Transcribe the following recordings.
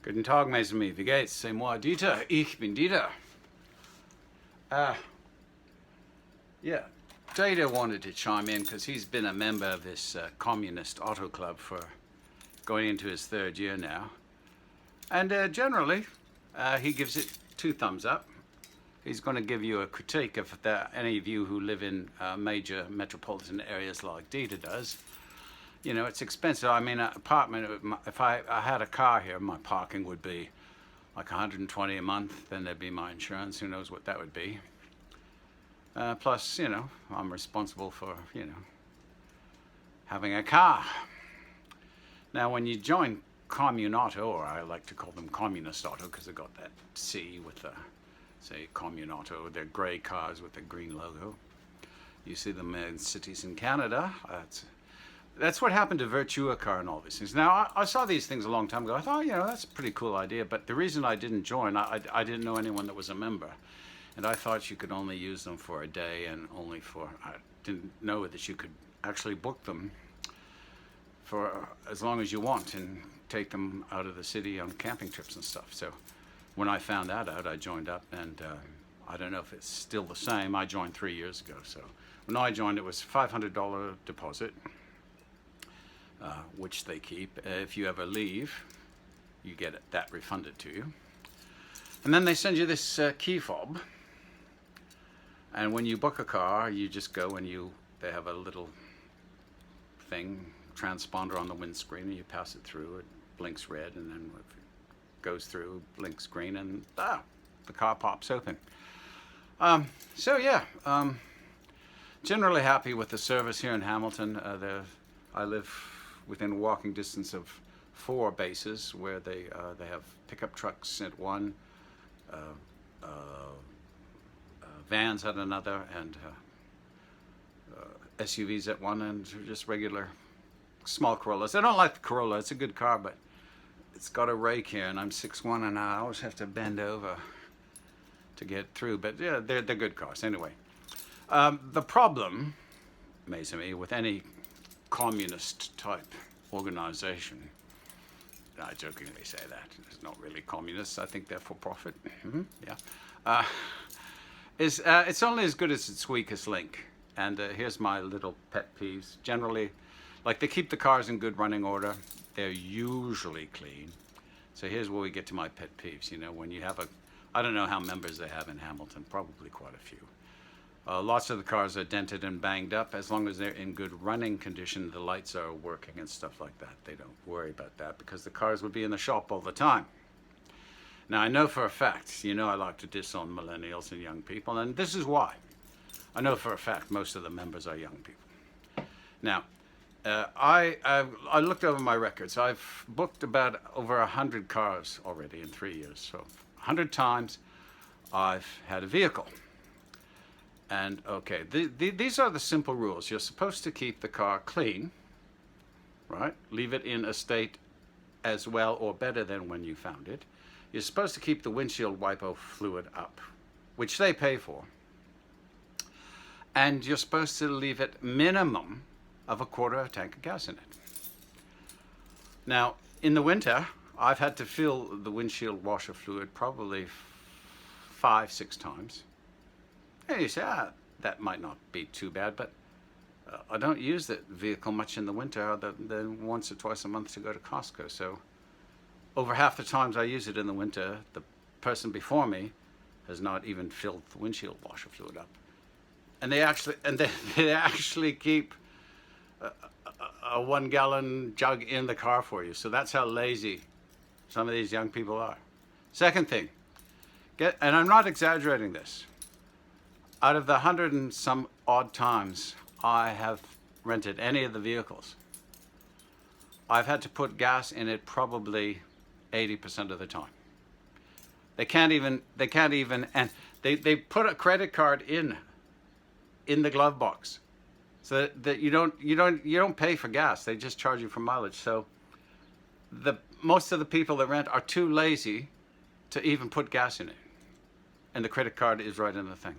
Guten Tag, mes amis. Wie geht's? C'est moi, Dieter. Ich bin Dieter. Yeah, Dieter wanted to chime in because he's been a member of this communist auto club for going into his third year now. And generally, he gives it 2 thumbs up. He's going to give you a critique if any of you who live in major metropolitan areas like Dieter does. You know, it's expensive. I mean, an apartment, if I had a car here, my parking would be like $120 a month. Then there'd be my insurance. Who knows what that would be. Plus, you know, I'm responsible for, you know, having a car. Now, when you join Commune Auto, or I like to call them Communist Auto because they've got that C with the, say, Commune Auto. They're gray cars with the green logo. You see them in cities in Canada. That's what happened to Virtua Car and all these things. Now, I saw these things a long time ago. I thought, you know, that's a pretty cool idea. But the reason I didn't join, I didn't know anyone that was a member. And I thought you could only use them for a day and only for, I didn't know that you could actually book them for as long as you want and take them out of the city on camping trips and stuff. So when I found that out, I joined up, and I don't know if it's still the same. I joined 3 years ago. So when I joined, it was $500 deposit. Which they keep. If you ever leave, you get that refunded to you. And then they send you this key fob. And when you book a car, you just go and they have a little thing, transponder on the windscreen, and you pass it through. It blinks red, and then if it goes through, blinks green, and the car pops open. So yeah, generally happy with the service here in Hamilton. I live within walking distance of 4 bases where they have pickup trucks at one, vans at another, and SUVs at one, and just regular small Corollas. I don't like the Corolla. It's a good car, but it's got a rake here, and I'm 6'1", and I always have to bend over to get through. But yeah, they're good cars anyway. The problem, amazingly, with any communist type organization, I jokingly say that, it's not really communists, I think they're for profit, it's only as good as its weakest link. And here's my little pet peeves. Generally, like, they keep the cars in good running order, they're usually clean. So here's where we get to my pet peeves. You know, when you have I don't know how members they have in Hamilton, probably quite a few. Lots of the cars are dented and banged up. As long as they're in good running condition, the lights are working and stuff like that. They don't worry about that because the cars would be in the shop all the time. Now, I know for a fact, you know, I like to diss on millennials and young people, and this is why. I know for a fact most of the members are young people. Now, I looked over my records. I've booked about over 100 cars already in 3 years. So 100 times I've had a vehicle. And okay, these are the simple rules. You're supposed to keep the car clean, right? Leave it in a state as well or better than when you found it. You're supposed to keep the windshield wiper fluid up, which they pay for. And you're supposed to leave it minimum of a quarter of a tank of gas in it. Now, in the winter, I've had to fill the windshield washer fluid probably 5-6 times. And you say, that might not be too bad, but I don't use that vehicle much in the winter other than once or twice a month to go to Costco. So over half the times I use it in the winter, the person before me has not even filled the windshield washer fluid up. And they actually keep a 1-gallon jug in the car for you. So that's how lazy some of these young people are. Second thing, and I'm not exaggerating this, out of the 100 and some odd times I have rented any of the vehicles, I've had to put gas in it probably 80% of the time. They can't even, and they put a credit card in the glove box, so that you don't pay for gas. They just charge you for mileage. So most of the people that rent are too lazy to even put gas in it, and the credit card is right in the thing.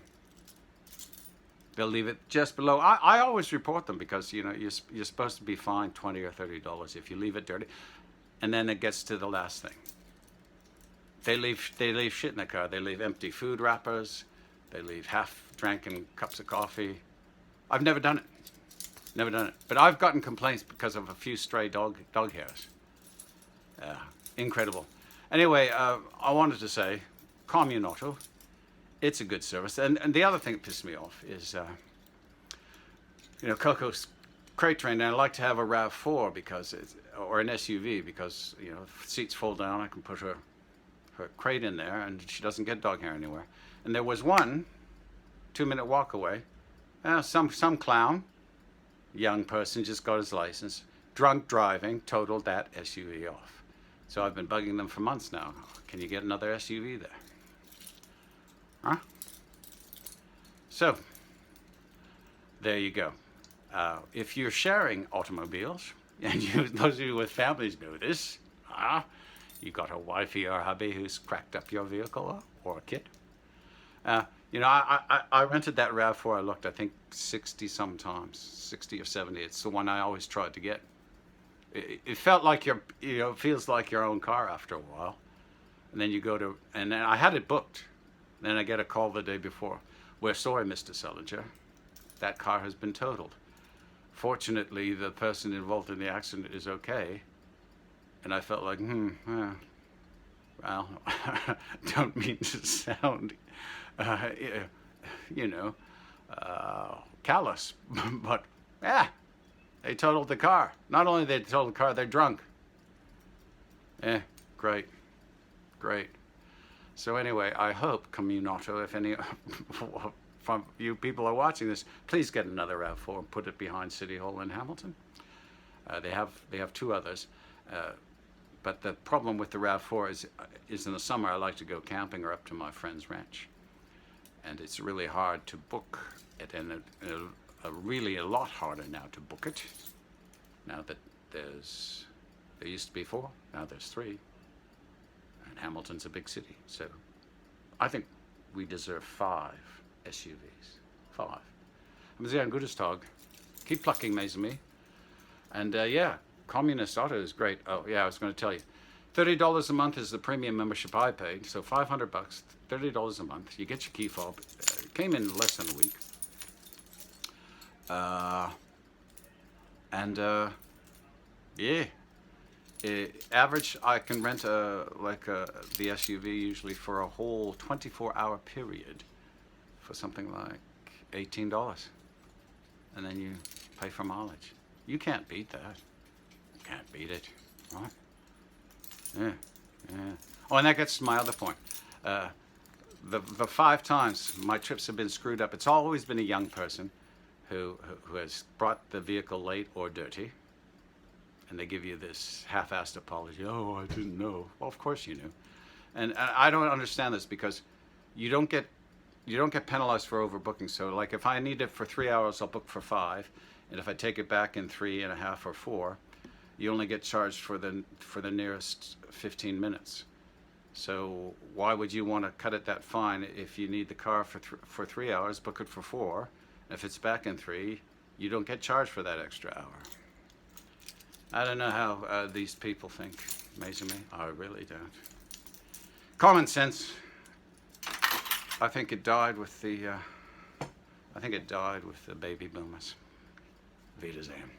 They'll leave it just below. I always report them because, you know, you're supposed to be fined $20 or $30 if you leave it dirty. And then it gets to the last thing. they leave shit in the car. They leave empty food wrappers. They leave half-drinking cups of coffee. I've never done it. Never done it. But I've gotten complaints because of a few stray dog hairs. Incredible. Anyway, I wanted to say, Commune Auto, it's a good service. And the other thing that pissed me off is, Coco's crate train, and I like to have a RAV4 because or an SUV because, if seats fold down, I can put her crate in there and she doesn't get dog hair anywhere. And there was one 2-minute walk away. Some clown, young person, just got his license, drunk driving, totaled that SUV off. So I've been bugging them for months now. Can you get another SUV there? Huh? So, there you go. If you're sharing automobiles, and those of you with families know this, you got a wifey or hubby who's cracked up your vehicle or a kid. I rented that RAV4. I looked, I think 60 sometimes, 60 or 70. It's the one I always tried to get. It felt like it feels like your own car after a while. And then you go to, and then I had it booked. Then I get a call the day before. We're sorry, Mr. Sullinger. That car has been totaled. Fortunately, the person involved in the accident is okay. And I felt like, well, don't mean to sound, callous, but they totaled the car. Not only they totaled the car, they're drunk. Great. So anyway, I hope, Commune Auto, if any from you people are watching this, please get another RAV4 and put it behind City Hall in Hamilton. They have 2 others. But the problem with the RAV4 is in the summer I like to go camping or up to my friend's ranch. And it's really hard to book it, and really a lot harder now to book it. Now that there used to be 4, now there's 3. And Hamilton's a big city, so I think we deserve 5 SUVs. 5. I'm sehr ein gutes Tag. Keep plucking, me. And Communist Auto is great. Oh yeah, I was going to tell you. $30 a month is the premium membership I paid, so $500, $30 a month. You get your key fob. It came in less than a week. Average, I can rent the SUV usually for a whole 24-hour period for something like $18. And then you pay for mileage. You can't beat that. Can't beat it, right? Yeah. Oh, and that gets to my other point. The 5 times my trips have been screwed up, it's always been a young person who has brought the vehicle late or dirty, and they give you this half-assed apology. Oh, I didn't know. Well, of course you knew. And I don't understand this because you don't get penalized for overbooking. So, like, if I need it for 3 hours, I'll book for 5, and if I take it back in 3.5 or 4, you only get charged for the nearest 15 minutes. So why would you want to cut it that fine if you need the car for 3 hours, book it for 4? If it's back in 3, you don't get charged for that extra hour. I don't know how these people think, amazing me. I really don't. Common sense. I think it died with the baby boomers. Wiedersehen.